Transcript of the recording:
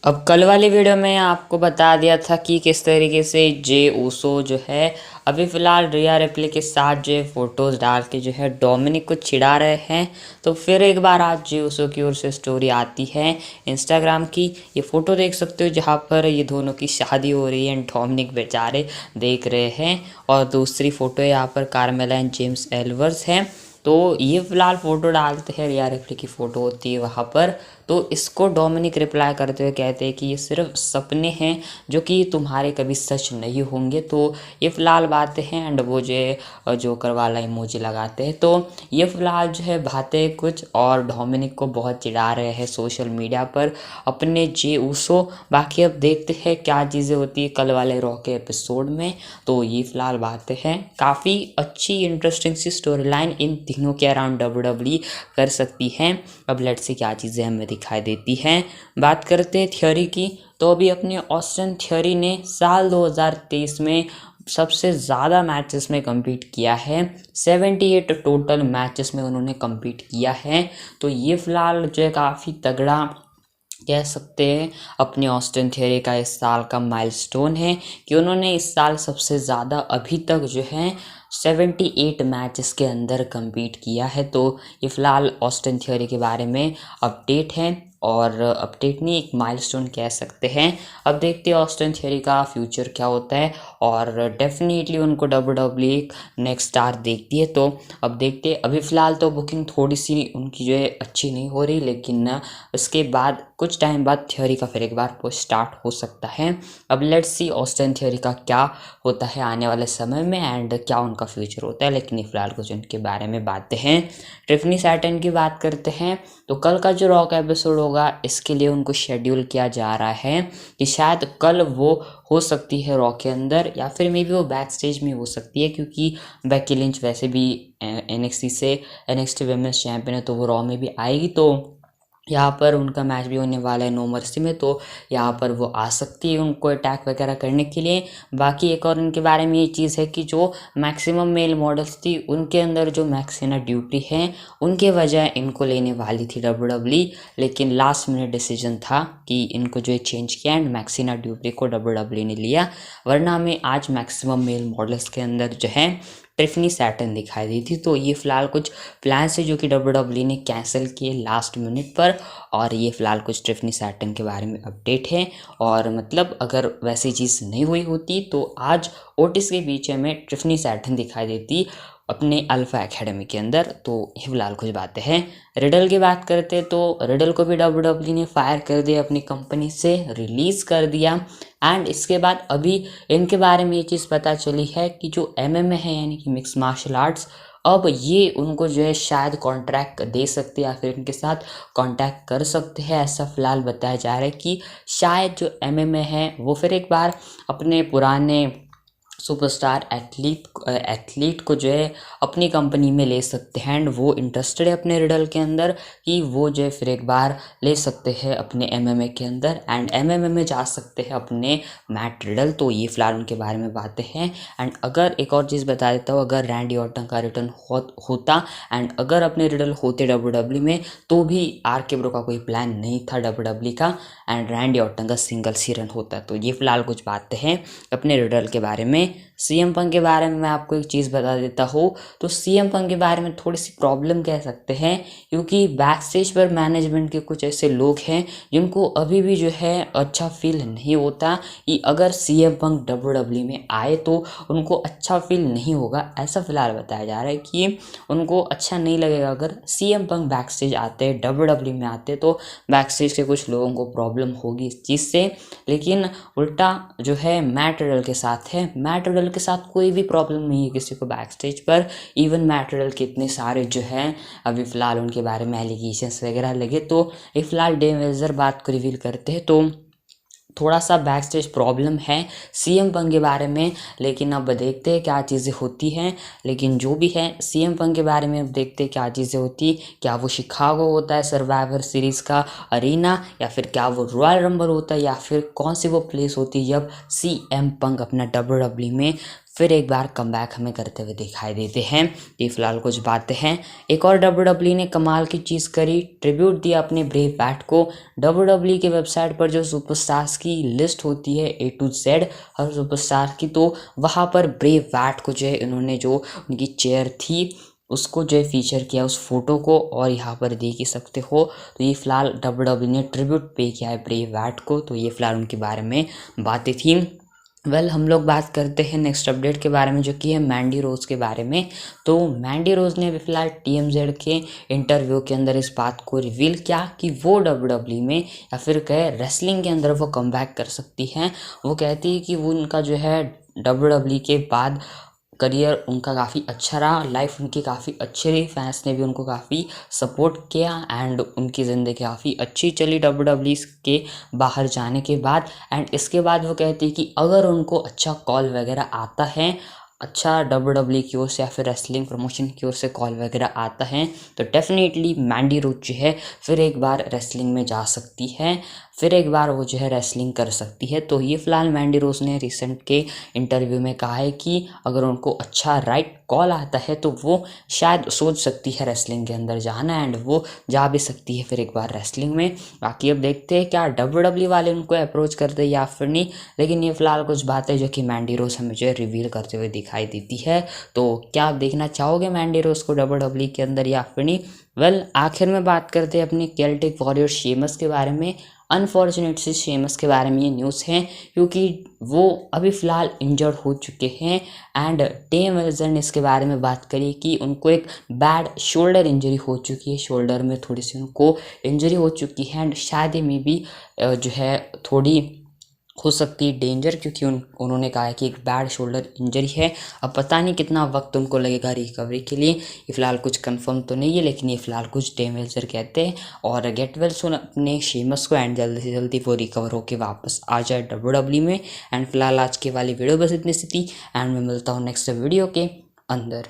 अब कल वाली वीडियो में आपको बता दिया था कि किस तरीके से जे ऊसो जो है अभी फ़िलहाल रिया रिप्ली के साथ जो है फ़ोटोज़ डाल के जो है डोमिनिक को चिढ़ा रहे हैं। तो फिर एक बार आज जे ऊसो की ओर से स्टोरी आती है इंस्टाग्राम की। ये फ़ोटो देख सकते हो जहाँ पर ये दोनों की शादी हो रही है, डोमिनिक बेचारे देख रहे हैं। और दूसरी फ़ोटो यहाँ पर कार्मेला एंड जेम्स एल्वर्स हैं। तो ये फ़िलहाल फ़ोटो डालते हैं, रिया रिप्ली की फ़ोटो होती है वहाँ पर। तो इसको डोमिनिक रिप्लाई करते हुए कहते हैं कि ये सिर्फ सपने हैं जो कि तुम्हारे कभी सच नहीं होंगे। तो ये फ़िलहाल बातें हैं एंड वो जो जोकर वाला इमोजी लगाते हैं। तो ये फ़िलहाल जो है बातें कुछ और डोमिनिक को बहुत चिढ़ा रहे हैं सोशल मीडिया पर अपने जे ऊसो। बाकी अब देखते हैं क्या चीज़ें होती है कल वाले रॉ के एपिसोड में। तो ये फ़िलहाल बातें हैं, काफ़ी अच्छी इंटरेस्टिंग सी स्टोरी लाइन इन तीनों के अराउंड डब्ल्यूडब्ल्यूई कर सकती हैं। अब लेट्स सी क्या चीज़ें हमें दिखाई देती हैं। बात करते हैं थियोरी की। तो अभी अपने ऑस्टिन थियोरी ने साल 2023 में सबसे ज़्यादा मैचेस में कम्पीट किया है। 78 टोटल मैचेस में उन्होंने कम्पीट किया है। तो ये फ़िलहाल जो है काफ़ी तगड़ा कह सकते हैं अपने ऑस्टिन थियोरी का इस साल का माइलस्टोन है कि उन्होंने इस साल सबसे ज़्यादा अभी तक जो है 78 मैचेस के अंदर कम्पीट किया है। तो ये फ़िलहाल ऑस्टिन थियोरी के बारे में अपडेट है, और अपडेट नहीं, एक माइलस्टोन कह सकते हैं। अब देखते हैं ऑस्टिन थियोरी का फ्यूचर क्या होता है, और डेफिनेटली उनको डब्ल्यूडब्ल्यूई नेक्स्ट स्टार देखती है। तो अब देखते हैं, अभी फ़िलहाल तो बुकिंग थोड़ी सी उनकी जो है अच्छी नहीं हो रही, लेकिन उसके बाद कुछ टाइम बाद थियोरी का फिर एक बार पुश स्टार्ट हो सकता है। अब लेट्स सी ऑस्टिन थियोरी का क्या होता है आने वाले समय में एंड क्या उनका फ्यूचर होता है। लेकिन फ़िलहाल कुछ उनके बारे में बातें हैं। टिफनी सैटन की बात करते हैं। तो कल का जो रॉ का एपिसोड होगा इसके लिए उनको शेड्यूल किया जा रहा है कि शायद कल वो हो सकती है रॉ के अंदर, या फिर मे बी वो बैक स्टेज में हो सकती है, क्योंकि बेकी लिंच वैसे भी एनएक्सटी से एनएक्सटी वुमेन्स चैंपियन है, तो वो रॉ में भी आएगी। तो यहाँ पर उनका मैच भी होने वाला है नो मर्सी में। तो यहाँ पर वो आ सकती है उनको अटैक वगैरह करने के लिए। बाकी एक और इनके बारे में ये चीज़ है कि जो मैक्सिमम मेल मॉडल्स थी उनके अंदर जो मैक्सिना ड्यूटी है उनके वजह इनको लेने वाली थी डब्ल्यूडब्ल्यूई, लेकिन लास्ट मिनट डिसीजन था कि इनको जो है चेंज किया एंड मैक्सिना ड्यूटी को डब्ल्यूडब्ल्यूई ने लिया। वरना हमें आज मैक्सिमम मेल मॉडल्स के अंदर जो है टिफनी सैटन दिखाई दी थी। तो ये फ़िलहाल कुछ प्लान्स है जो कि डब्ल्यूडब्ल्यूई ने कैंसिल किए लास्ट मिनट पर, और ये फ़िलहाल कुछ टिफनी सैटन के बारे में अपडेट है। और मतलब अगर वैसी चीज़ नहीं हुई होती तो आज ओटिस के बीच में टिफनी सैटन दिखाई देती अपने अल्फा एकेडमी के अंदर। तो ये फ़िलहाल कुछ बातें हैं। रिडल की बात करते तो रिडल को भी डब्ल्यूडब्ल्यूई ने फायर कर दिया, अपनी कंपनी से रिलीज़ कर दिया। एंड इसके बाद अभी इनके बारे में ये चीज़ पता चली है कि जो एमएमए है यानी कि मिक्स मार्शल आर्ट्स, अब ये उनको जो है शायद कॉन्ट्रैक्ट दे सकते या फिर इनके साथ कांटेक्ट कर सकते हैं। ऐसा फ़िलहाल बताया जा रहा है कि शायद जो एमएमए है वो फिर एक बार अपने पुराने सुपरस्टार एथलीट को जो है अपनी कंपनी में ले सकते हैं। एंड वो इंटरेस्टेड है अपने रिडल के अंदर कि वो जो है फिर एक बार ले सकते हैं अपने एमएमए के अंदर, एंड एमएमए में जा सकते हैं अपने मैट रिडल। तो ये फ़िलहाल उनके बारे में बातें हैं। एंड अगर एक और चीज़ बता देता हूँ, अगर रैंडी ऑर्टन का रिटर्न होता एंड अगर अपने रिडल होते डब्ल्यूडब्ल्यूई में, तो भी आरके ब्रो का कोई प्लान नहीं था डब्ल्यूडब्ल्यूई का, एंड रैंडी ऑर्टन का सिंगल सी रन होता। तो ये फ़िलहाल कुछ बातें हैं अपने रिडल के बारे में। सीएम पंक के बारे में मैं आपको एक चीज़ बता देता हूँ। तो सीएम पंक के बारे में थोड़ी सी प्रॉब्लम कह सकते हैं, क्योंकि बैक स्टेज पर मैनेजमेंट के कुछ ऐसे लोग हैं जिनको अभी भी जो है अच्छा फील नहीं होता कि अगर सीएम पंक डब्ल्यूडब्ल्यूई में आए तो उनको अच्छा फील नहीं होगा। ऐसा फ़िलहाल बताया जा रहा है कि उनको अच्छा नहीं लगेगा अगर सीएम पंक बैक स्टेज आते, डब्ल्यूडब्ल्यूई में आते, तो बैक स्टेज के कुछ लोगों को प्रॉब्लम होगी इस चीज़ से। लेकिन उल्टा जो है मैट रिडल के साथ है, मैट रिडल के साथ कोई भी प्रॉब्लम नहीं है किसी को बैक स्टेज पर। इवन मैट रिडल के इतने सारे जो हैं अभी फ़िलहाल उनके बारे में एलिगेशंस वगैरह लगे। तो ये फ़िलहाल डे मेजर बात को रिवील करते हैं। तो थोड़ा सा बैक स्टेज प्रॉब्लम है सीएम पंक के बारे में, लेकिन अब देखते हैं क्या चीज़ें होती हैं। लेकिन जो भी है सीएम पंक के बारे में अब देखते हैं क्या चीज़ें होती। क्या वो शिकागो होता है सर्वाइवर सीरीज़ का अरीना, या फिर क्या वो रॉयल रंबल होता है, या फिर कौन सी वो प्लेस होती है जब सीएम पंक अपना डब्ल्यूडब्ल्यूई में फिर एक बार कमबैक हमें करते हुए दिखाई देते हैं। ये फिलहाल कुछ बातें हैं। एक और WWE ने कमाल की चीज़ करी, ट्रिब्यूट दिया अपने ब्रेव बैट को। WWE के वेबसाइट पर जो सुपरस्टार्स की लिस्ट होती है A to Z her superstar की, तो वहाँ पर ब्रेव बैट को जो है इन्होंने जो उनकी चेयर थी उसको जो है फीचर किया उस फोटो को, और यहाँ पर देख ही सकते हो। तो ये फिलहाल WWE ने ट्रिब्यूट पे किया है ब्रेव बैट को, तो ये फिलहाल उनके बारे में बातें थी। हम लोग बात करते हैं नेक्स्ट अपडेट के बारे में, जो कि है मैंडी रोज के बारे में। तो मैंडी रोज ने अभी फिलहाल TMZ के इंटरव्यू के अंदर इस बात को रिवील किया कि वो WWE में या फिर कहे रेसलिंग के अंदर वो कमबैक कर सकती हैं। वो कहती है कि वो उनका जो है WWE के बाद करियर उनका काफ़ी अच्छा रहा, लाइफ उनकी काफ़ी अच्छी रही, फैंस ने भी उनको काफ़ी सपोर्ट किया एंड उनकी ज़िंदगी काफ़ी अच्छी चली WWE के बाहर जाने के बाद। एंड इसके बाद वो कहती है कि अगर उनको अच्छा कॉल वगैरह आता है, अच्छा WWE की ओर से या फिर रेसलिंग प्रमोशन की ओर से कॉल वगैरह आता है, तो डेफिनेटली मैंडी रोज जो है फिर एक बार रेसलिंग में जा सकती है, फिर एक बार वो जो है रेसलिंग कर सकती है। तो ये फिलहाल मैंडी रोज ने रिसेंट के इंटरव्यू में कहा है कि अगर उनको अच्छा राइट कॉल आता है तो वो शायद सोच सकती है रेसलिंग के अंदर जाना, एंड वो जा भी सकती है फिर एक बार रेसलिंग में। बाकी अब देखते हैं क्या WWE वाले उनको अप्रोच करते हैं या फिर नहीं, लेकिन ये फिलहाल कुछ बातें जो कि मैंडी रोज हमें जो है रिवील करते हुए दिखाई देती है। तो क्या आप देखना चाहोगे मैंडी रोज को WWE के अंदर या फिर नहीं? आखिर में बात करते हैं अपने केल्टिक वॉरियर शेमस के बारे में। अनफॉर्चुनेट से शेमस के बारे में ये न्यूज़ है क्योंकि वो अभी फ़िलहाल इंजर्ड हो चुके हैं। एंड टेम वेल्जर ने इसके बारे में बात करी कि उनको एक बैड शोल्डर इंजरी हो चुकी है, शोल्डर में थोड़ी सी उनको इंजरी हो चुकी है एंड शायद ये में भी जो है थोड़ी हो सकती है डेंजर, क्योंकि उन्होंने कहा है कि एक बैड शोल्डर इंजरी है। अब पता नहीं कितना वक्त उनको लगेगा रिकवरी के लिए, ये फिलहाल कुछ कंफर्म तो नहीं है, लेकिन ये फिलहाल कुछ टेम वेल्जर कहते हैं। और गेट वेल सुन अपने शेमस को एंड जल्दी से जल्दी वो रिकवर होकर वापस आ जाए WWE में। एंड फिलहाल आज की वाली वीडियो बस इतनी सी थी एंड मैं मिलता हूँ नेक्स्ट वीडियो के अंदर।